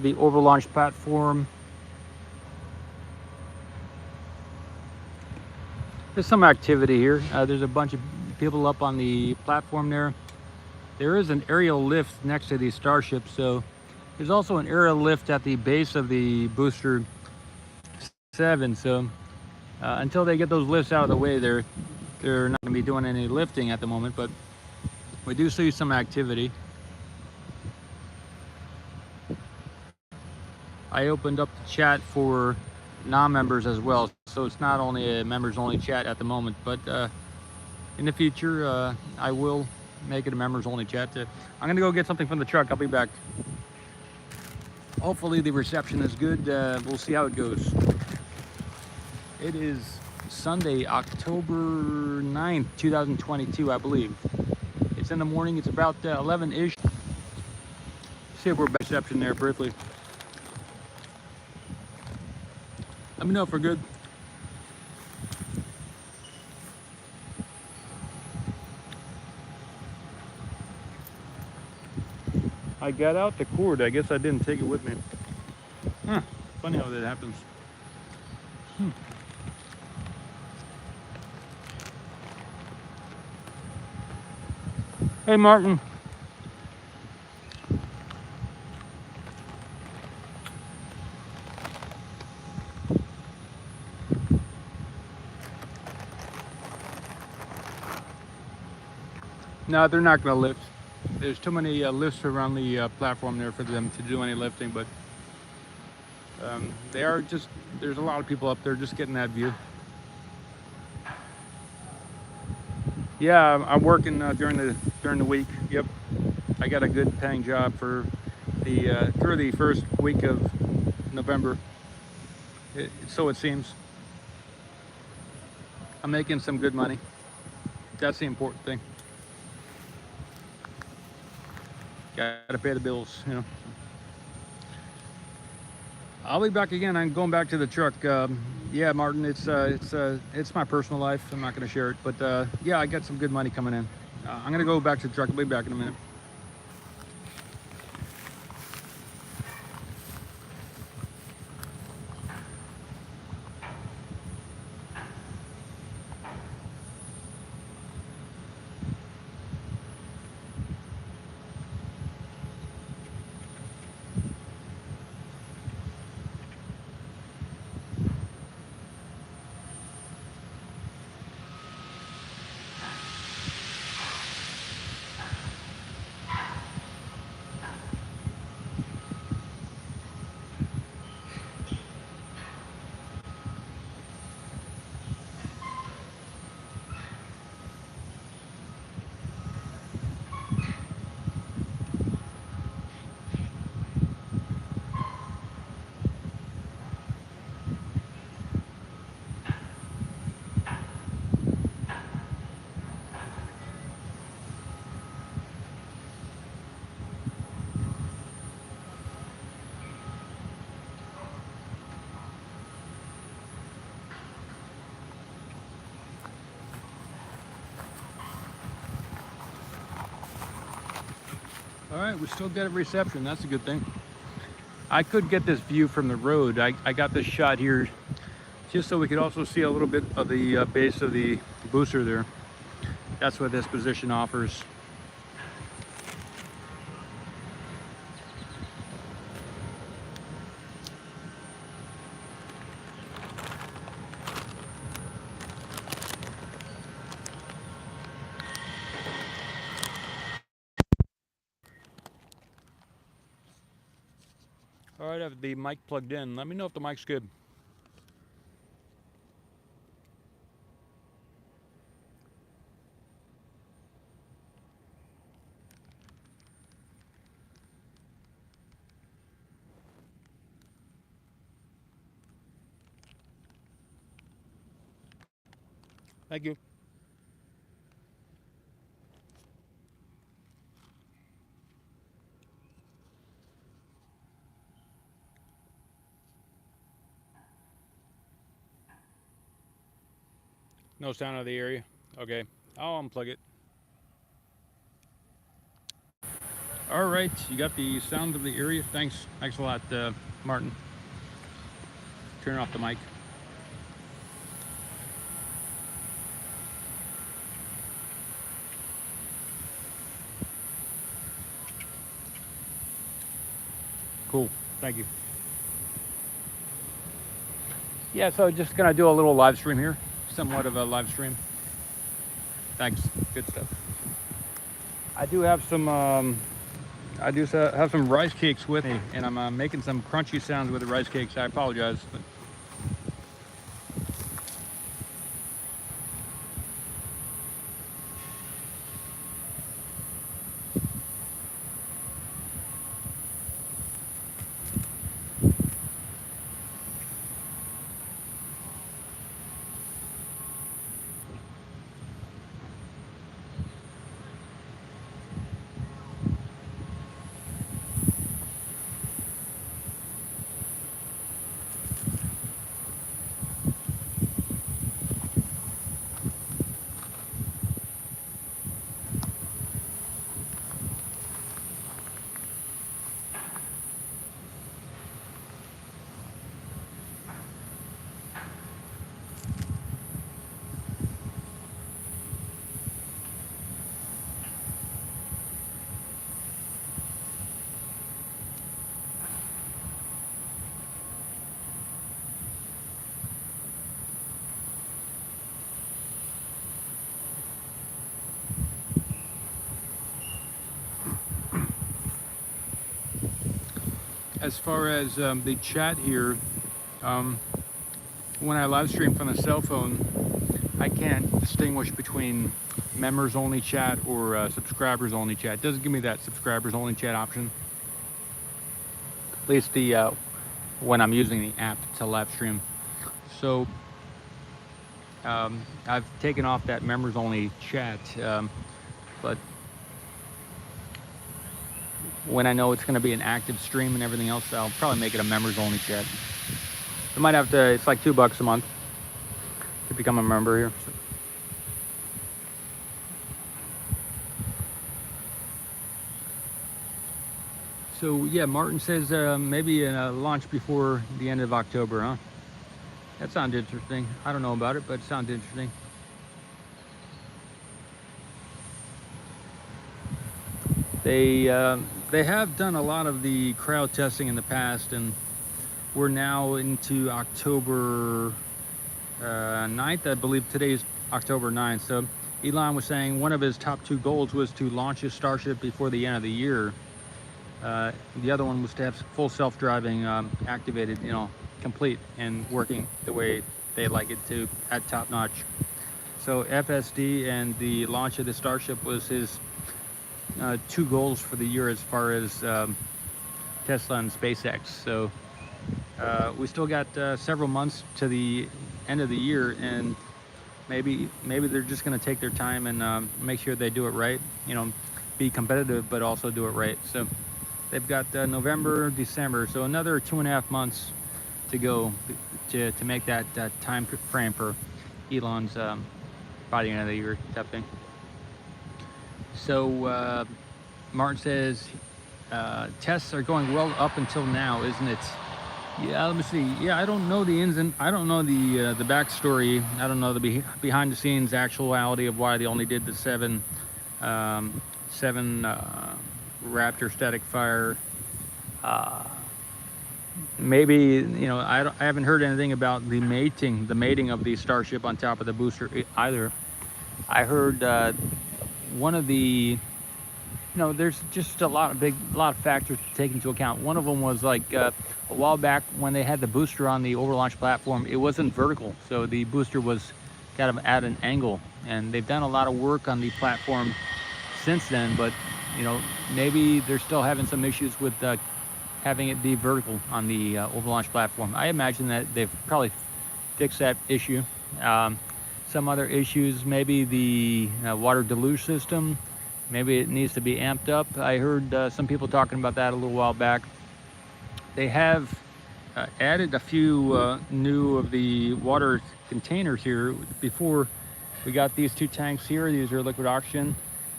the overlaunch platform. There's some activity here. There's a bunch of people up on the platform there. There is an aerial lift next to the Starship, so there's also an aerial lift at the base of the booster 7. So until they get those lifts out of the way, they're not going to be doing any lifting at the moment, but we do see some activity. I opened up the chat for non-members as well, so it's not only a members-only chat at the moment, but in the future I will make it a members-only chat. I'm gonna go get something from the truck. I'll be back. Hopefully the reception is good. We'll see how it goes. It is Sunday, October 9th, 2022, I believe. It's in the morning. It's about 11-ish. See if we're back. Reception there briefly. Let me know if we're good. I got out the cord. I guess I didn't take it with me. Huh. Funny how that happens. Hey, Martin. No, they're not going to lift. There's too many lifts around the platform there for them to do any lifting, but they are just, there's a lot of people up there just getting that view. Yeah, I'm working during the week. Yep, I got a good paying job for the through the first week of November. So it seems. I'm making some good money. That's the important thing. Gotta pay the bills, you know. I'll be back again. I'm going back to the truck. Yeah, Martin, it's my personal life. I'm not going to share it, but yeah, I got some good money coming in. I'm going to go back to the truck. I'll be back in a minute. All right, we still get a reception. That's a good thing. I could get this view from the road. I got this shot here just so we could also see a little bit of the base of the booster there. That's what this position offers. All right, I have the mic plugged in. Let me know if the mic's good. Thank you. No sound out of the area. Okay, I'll unplug it. All right, you got the sound of the area. Thanks a lot, Martin. Turn off the mic. Cool, thank you. Yeah, so just gonna do a little live stream here, somewhat of a live stream. Thanks, good stuff. I do have some have some rice cakes with me, and I'm making some crunchy sounds with the rice cakes. I apologize. But as far as the chat here, when I live stream from the cell phone, I can't distinguish between members only chat or subscribers only chat. It doesn't give me that subscribers only chat option. At least the when I'm using the app to live stream. So I've taken off that members only chat, but when I know it's going to be an active stream and everything else, I'll probably make it a members only chat. I might have to, it's like $2 a month to become a member here. So yeah, Martin says maybe a launch before the end of October, huh? That sounds interesting. I don't know about it, but it sounds interesting. They have done a lot of the crowd testing in the past, and we're now into October 9th. I believe today's October 9th. So Elon was saying one of his top 2 goals was to launch his Starship before the end of the year. The other one was to have full self-driving activated, you know, complete and working the way they like it to at top notch. So FSD and the launch of the Starship was his 2 goals for the year as far as Tesla and SpaceX. So we still got several months to the end of the year, and maybe they're just going to take their time and make sure they do it right. You know, be competitive, but also do it right. So they've got November, December, so another 2.5 months to go to make that time frame for Elon's by the end of the year type thing. So Martin says tests are going well up until now, isn't it? Yeah, let me see. Yeah, I don't know the I don't know the backstory. I don't know the behind the scenes actuality of why they only did the seven Raptor static fire. Maybe, you know, I haven't heard anything about the mating of the Starship on top of the booster either. I heard one of the, you know, there's just a lot of factors to take into account. One of them was like a while back when they had the booster on the overlaunch platform, it wasn't vertical, so the booster was kind of at an angle, and they've done a lot of work on the platform since then, but you know, maybe they're still having some issues with having it be vertical on the overlaunch platform. I imagine that they've probably fixed that issue. Some other issues, maybe the water deluge system, maybe it needs to be amped up. I heard some people talking about that a little while back. They have added a few new of the water containers here. Before, we got these 2 tanks here. These are liquid oxygen,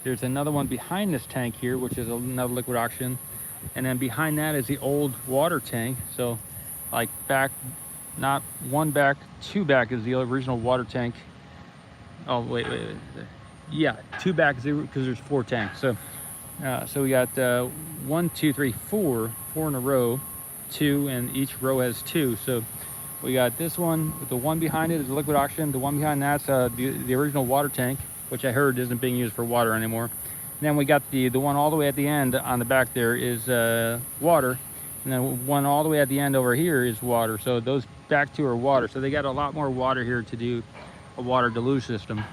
There's another one behind this tank here, which is another liquid oxygen. And then behind that is the old water tank. So like back, not one back, two back is the original water tank. Oh, wait. Yeah, two back because there's 4 tanks. So so we got 1, 2, 3, 4 in a row, 2, and each row has 2. So we got this one, the one behind it is liquid oxygen. The one behind that's the original water tank, which I heard isn't being used for water anymore. And then we got the one all the way at the end on the back there is water. And then one all the way at the end over here is water. So those back 2 are water. So they got a lot more water here to do a water deluge system.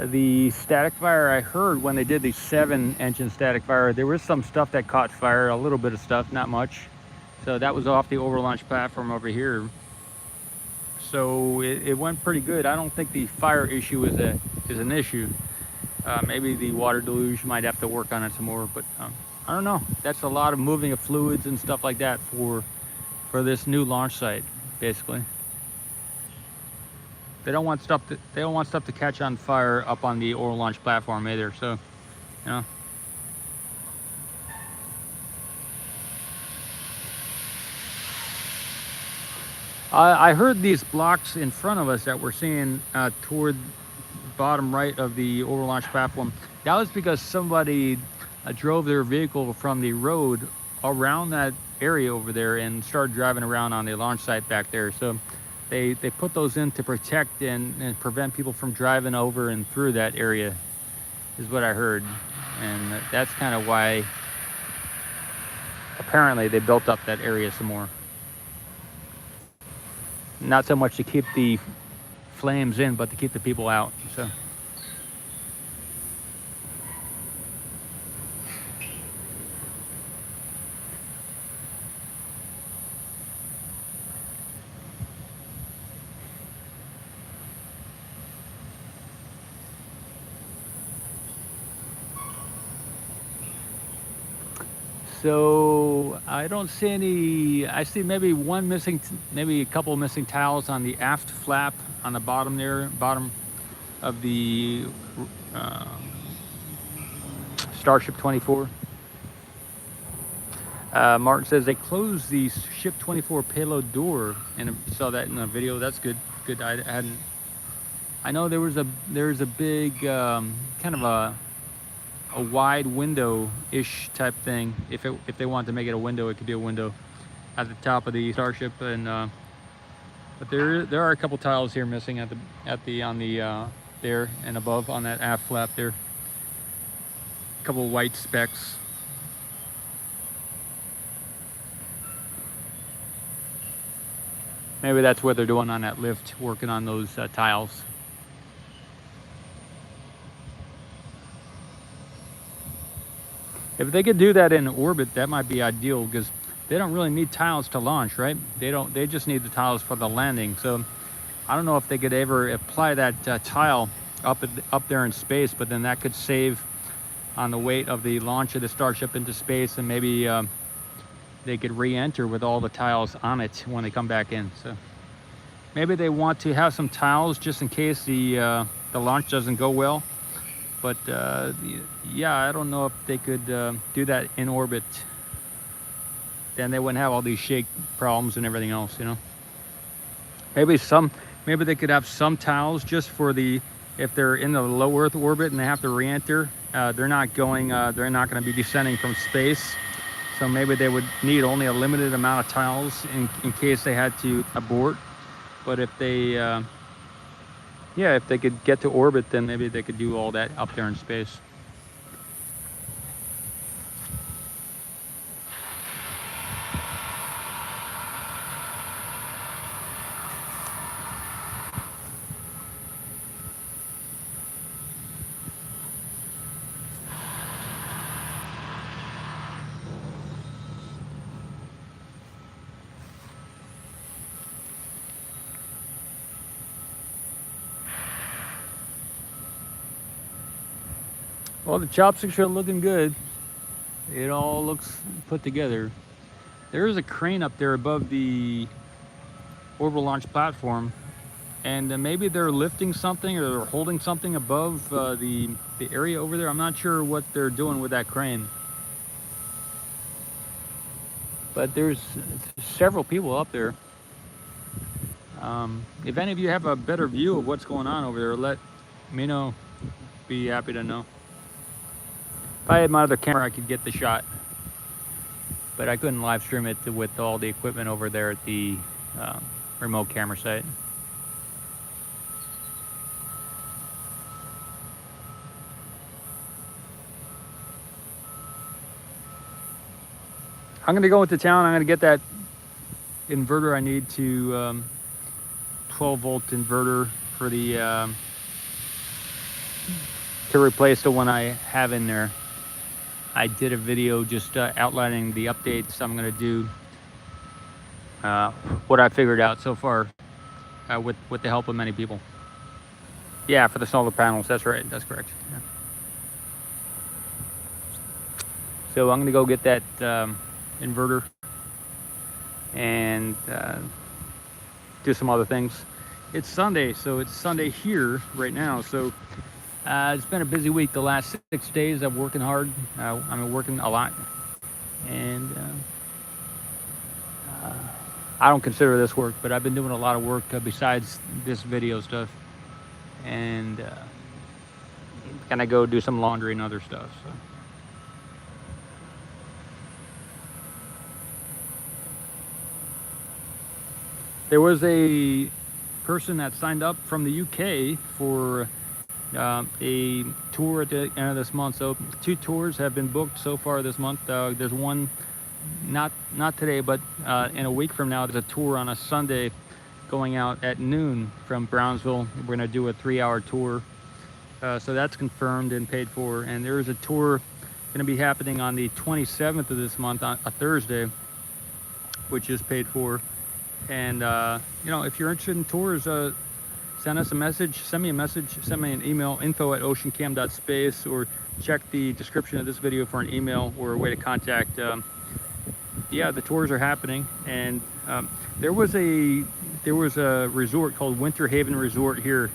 The static fire, I heard when they did the 7-engine static fire, there was some stuff that caught fire, a little bit of stuff, not much. So that was off the overlaunch platform over here. So it went pretty good. I don't think the fire issue is an issue. Maybe the water deluge might have to work on it some more, but I don't know. That's a lot of moving of fluids and stuff like that for this new launch site, basically. They don't want stuff to catch on fire up on the overlaunch platform either. So, you know. I heard these blocks in front of us that we're seeing toward the bottom right of the overlaunch platform. That was because somebody drove their vehicle from the road around that area over there and started driving around on the launch site back there. So they put those in to protect and prevent people from driving over and through that area, is what I heard. And that's kind of why apparently they built up that area some more. Not so much to keep the flames in, but to keep the people out. So. So I don't see any. I see maybe one missing, maybe a couple missing tiles on the aft flap on the bottom there, bottom of the Starship 24. Martin says they closed the Ship 24 payload door, and I saw that in the video. That's good. Good. I hadn't. I know there's a big kind of a wide window-ish type thing. If they want to make it a window, it could be a window at the top of the Starship. And but there are a couple tiles here missing on the there and above on that aft flap there. A couple of white specks. Maybe that's what they're doing on that lift, working on those tiles. If they could do that in orbit, that might be ideal, because they don't really need tiles to launch, right? They just need the tiles for the landing. So I don't know if they could ever apply that tile up there in space, but then that could save on the weight of the launch of the Starship into space, and maybe they could re-enter with all the tiles on it when they come back in. So maybe they want to have some tiles just in case the launch doesn't go well. But yeah, I don't know if they could do that in orbit. Then they wouldn't have all these shake problems and everything else, you know. Maybe they could have some tiles just for if they're in the low Earth orbit and they have to re-enter. They're not going to be descending from space. So maybe they would need only a limited amount of tiles in case they had to abort. But if they yeah, if they could get to orbit, then maybe they could do all that up there in space. Well, the chopsticks are looking good. It all looks put together. There is a crane up there above the orbital launch platform, and maybe they're lifting something or they're holding something above the area over there. I'm not sure what they're doing with that crane, but there's several people up there. If any of you have a better view of what's going on over there, let me know. Be happy to know. If I had my other camera, I could get the shot, but I couldn't live stream it with all the equipment over there at the remote camera site. I'm gonna go into town. I'm gonna get that inverter I need to 12-volt inverter for the to replace the one I have in there. I did a video just outlining the updates I'm gonna do, what I figured out so far with the help of many people. Yeah, for the solar panels, that's right, that's correct. Yeah. So I'm gonna go get that inverter and do some other things. It's Sunday, so it's Sunday here right now. So it's been a busy week. The last 6 days I'm working hard. I'm working a lot, and I don't consider this work, but I've been doing a lot of work besides this video stuff, and gonna go do some laundry and other stuff. So. There was a person that signed up from the UK for a tour at the end of this month. So 2 tours have been booked so far this month. There's one, not today, but in a week from now, there's a tour on a Sunday going out at noon from Brownsville. We're gonna do a 3-hour tour. So that's confirmed and paid for. And there is a tour gonna be happening on the 27th of this month, on a Thursday, which is paid for. And you know, if you're interested in tours, send us a message, send me an email, info@oceancam.space, or check the description of this video for an email or a way to contact. Yeah, the tours are happening, and there was a resort called Winter Haven Resort here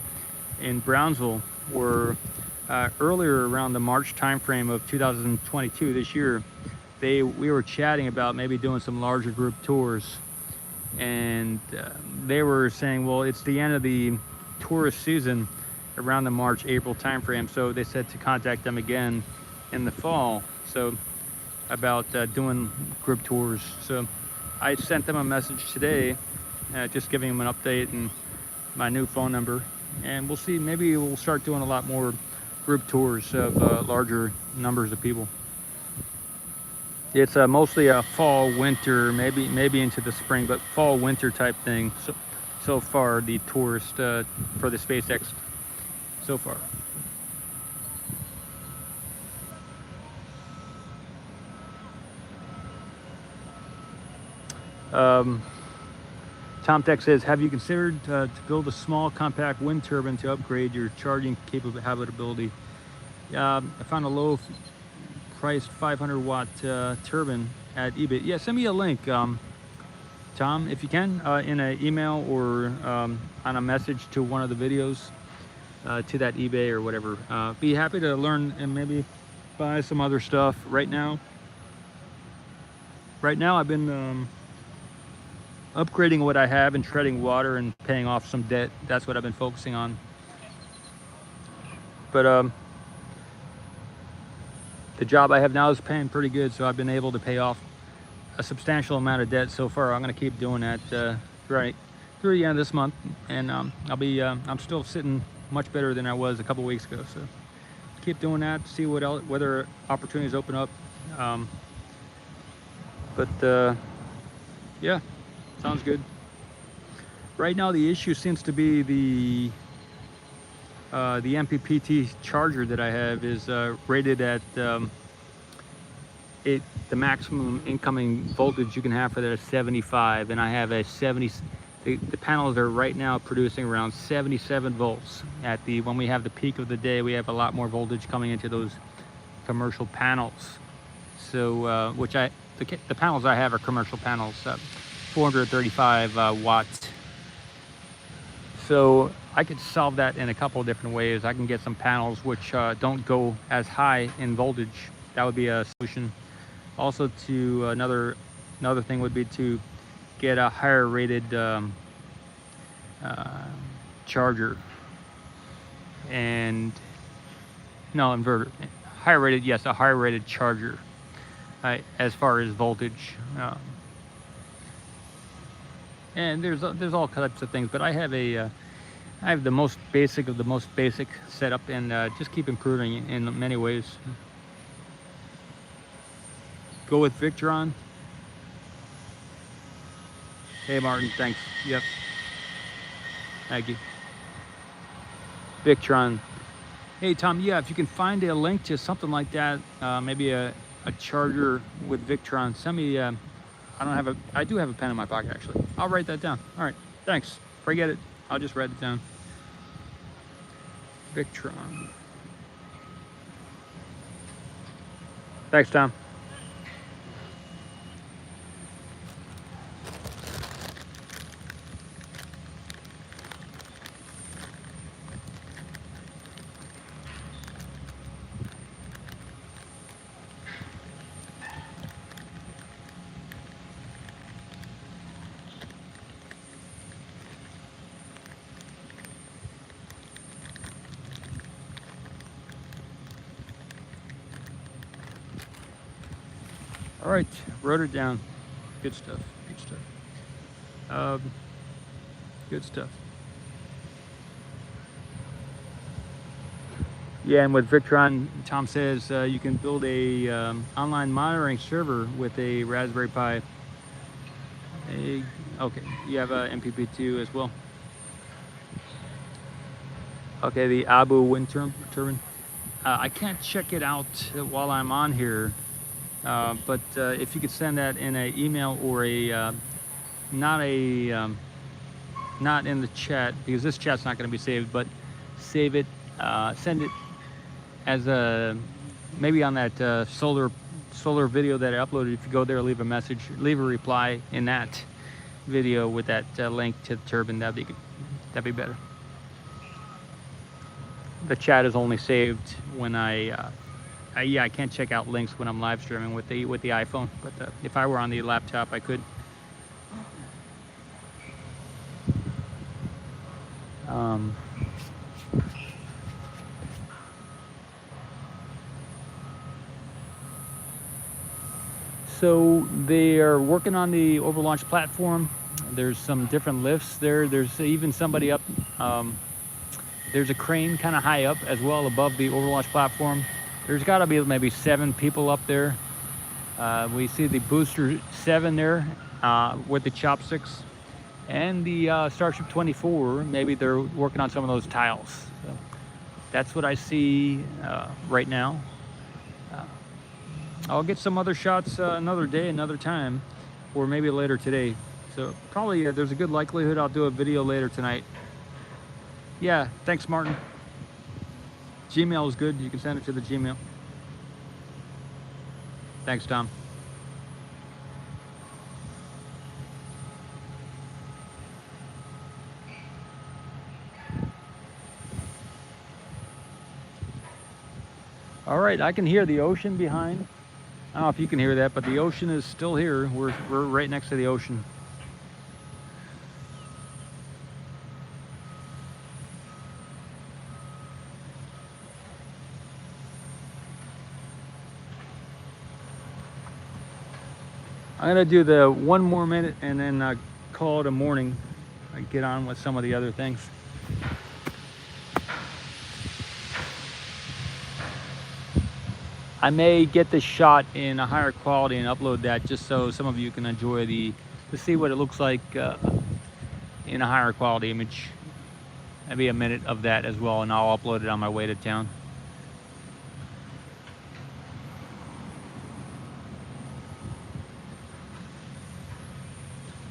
in Brownsville, where earlier around the March timeframe of 2022, this year, we were chatting about maybe doing some larger group tours. And they were saying, well, it's the end of the tourist season around the March-April timeframe, so they said to contact them again in the fall, so about doing group tours. So I sent them a message today, just giving them an update and my new phone number, and we'll see. Maybe we'll start doing a lot more group tours of larger numbers of people. It's mostly a fall, winter, maybe into the spring, but fall, winter type thing. So far, the tourist for the SpaceX so far. Tom Tech says, have you considered to build a small compact wind turbine to upgrade your charging habitability? I found a low priced 500 watt turbine at eBay. Yeah, send me a link, Tom, if you can, in an email or on a message to one of the videos, to that eBay or whatever. Be happy to learn and maybe buy some other stuff. Right now I've been upgrading what I have and treading water and paying off some debt. That's what I've been focusing on. But the job I have now is paying pretty good, so I've been able to pay off a substantial amount of debt so far. I'm going to keep doing that right through the end of this month, and I'll be I'm still sitting much better than I was a couple weeks ago. So keep doing that, see what else, whether opportunities open up. Yeah, sounds good. Right now the issue seems to be the MPPT charger that I have is rated at the maximum incoming voltage you can have for that is 75, and I have a 70. The panels are right now producing around 77 volts. When we have the peak of the day, we have a lot more voltage coming into those commercial panels. So which the panels I have are commercial panels, 435 watts. So I could solve that in a couple of different ways. I can get some panels which don't go as high in voltage. That would be a solution. Also, to another thing would be to get a higher rated charger, and no, inverter, higher rated, yes, a higher rated charger as far as voltage. And there's all types of things, but I have the most basic of the most basic setup, and just keep improving in many ways. Go with Victron. Hey Martin, thanks. Yep. Thank you. Victron. Hey Tom, yeah, if you can find a link to something like that, maybe a charger with Victron, send me. I do have a pen in my pocket actually. I'll write that down. All right, thanks. Forget it. I'll just write it down. Victron. Thanks, Tom. All right, wrote it down. Good stuff, good stuff. Good stuff. Yeah, and with Victron, Tom says you can build a online monitoring server with a Raspberry Pi. Okay, you have a MPP2 as well. Okay, the Abu wind turbine. I can't check it out while I'm on here. But if you could send that in an email or not in the chat, because this chat's not going to be saved, but save it, send it as maybe on that solar video that I uploaded. If you go there, leave a message, leave a reply in that video with that link to the turbine. That'd be good. That'd be better. The chat is only saved when yeah, I can't check out links when I'm live streaming with the iPhone, but if I were on the laptop, I could. So they are working on the overlaunch platform. There's some different lifts there. There's even somebody up. There's a crane kind of high up as well above the overlaunch platform. There's got to be maybe 7 people up there. We see the Booster 7 there with the chopsticks, and the Starship 24. Maybe they're working on some of those tiles. So that's what I see right now. I'll get some other shots another day, another time, or maybe later today. So probably there's a good likelihood I'll do a video later tonight. Yeah, thanks, Martin. Gmail is good. You can send it to the Gmail. Thanks, Tom. All right, I can hear the ocean behind. I don't know if you can hear that, but the ocean is still here. We're right next to the ocean. I'm gonna do the 1 more minute and then call it a morning. I get on with some of the other things. I may get the shot in a higher quality and upload that just so some of you can enjoy to see what it looks like in a higher quality image. Maybe a minute of that as well, and I'll upload it on my way to town.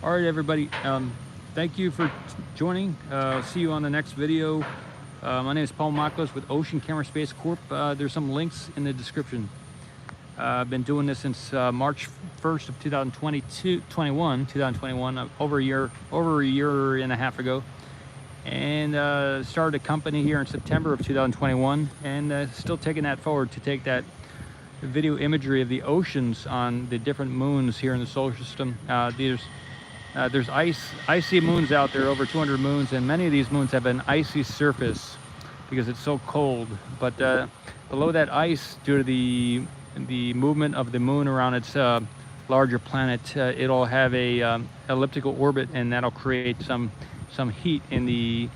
All right, everybody. Thank you for joining. See you on the next video. My name is Paul Maklos with Ocean Camera Space Corp. There's some links in the description. I've been doing this since March 1st of 2021, over a year and a half ago, and started a company here in September of 2021, and still taking that forward to take that video imagery of the oceans on the different moons here in the solar system. There's icy moons out there, over 200 moons, and many of these moons have an icy surface because it's so cold. But below that ice, due to the movement of the moon around its larger planet, it'll have a elliptical orbit, and that'll create some heat in the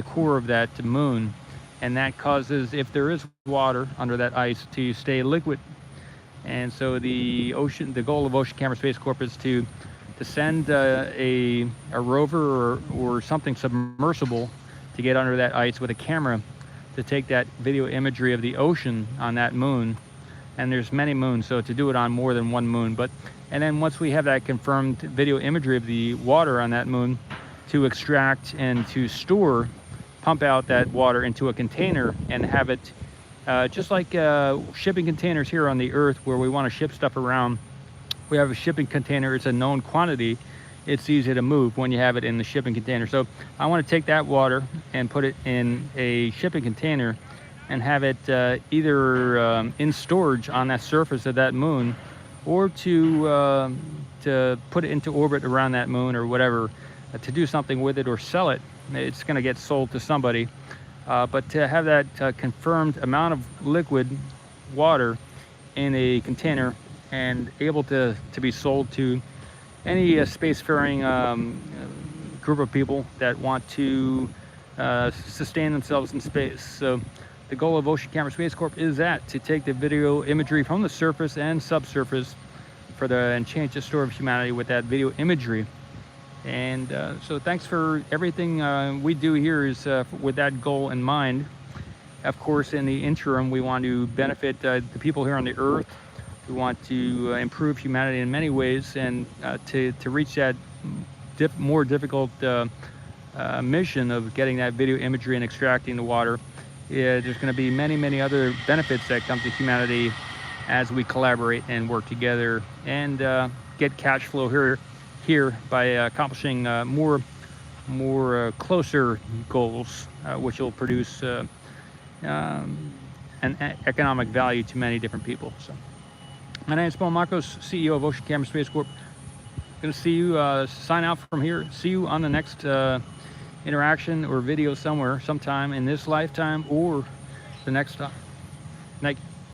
core of that moon, and that causes, if there is water under that ice, to stay liquid. And so the goal of Ocean Camera Space Corp is to send a rover or something submersible to get under that ice with a camera to take that video imagery of the ocean on that moon. And there's many moons, so to do it on more than one moon. And then once we have that confirmed video imagery of the water on that moon, to extract and to store, pump out that water into a container and have it just like shipping containers here on the Earth, where we want to ship stuff around. We have a shipping container, it's a known quantity, it's easy to move when you have it in the shipping container. So I want to take that water and put it in a shipping container and have it either in storage on that surface of that moon, or to put it into orbit around that moon or whatever, to do something with it or sell it. It's going to get sold to somebody. But to have that confirmed amount of liquid water in a container and able to be sold to any spacefaring group of people that want to sustain themselves in space. So the goal of Ocean Camera Space Corp is to take the video imagery from the surface and subsurface and change the story of humanity with that video imagery. And so thanks for everything we do here is with that goal in mind. Of course, in the interim, we want to benefit the people here on the Earth. We want to improve humanity in many ways, and to reach that more difficult mission of getting that video imagery and extracting the water. There's going to be many other benefits that come to humanity as we collaborate and work together, and get cash flow here by accomplishing more closer goals, which will produce an economic value to many different people. So, my name is Paul Marcos, CEO of Ocean Camera Space Corp. Going to see you sign out from here. See you on the next interaction or video sometime in this lifetime or the next time.